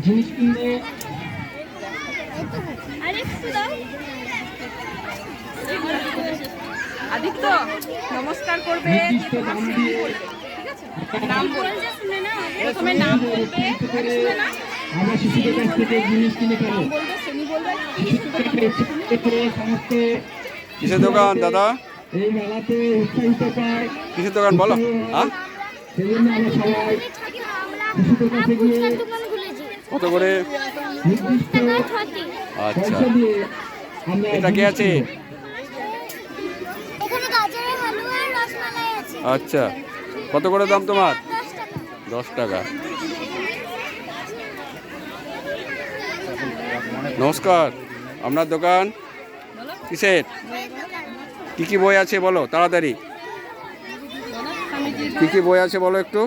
জিনিস কিনলে আদিত্য নমস্কার করবে, নির্দিষ্ট দাম দিয়ে নাম বলবে, প্রথমে নাম বলবে, শুনে না আমরা শিশুদের কাছ থেকে জিনিস কিনে নাম খাবো। বলবে, শ্রেণী বলবে, সমস্ত কিসের দোকান দাদা? এই মেলাতে উৎসাহিত পায়। কিসের দোকান বলো? হ্যাঁ, সেজন্য আমরা সবাই শিশুদের কাছে গিয়ে কত করে? নির্দিষ্ট আচ্ছা, পয়সা দিয়ে আমরা এটা কে আছে? এখানে গাজরের হালুয়া আর রসমালাই আছে। আচ্ছা, কত করে দাম তোমার? 10 10 টাকা। টাকা। নমস্কার, আপনার দোকান কিসের? কি কি বই আছে বলো তাড়াতাড়ি। কি কি বই আছে বলো একটু।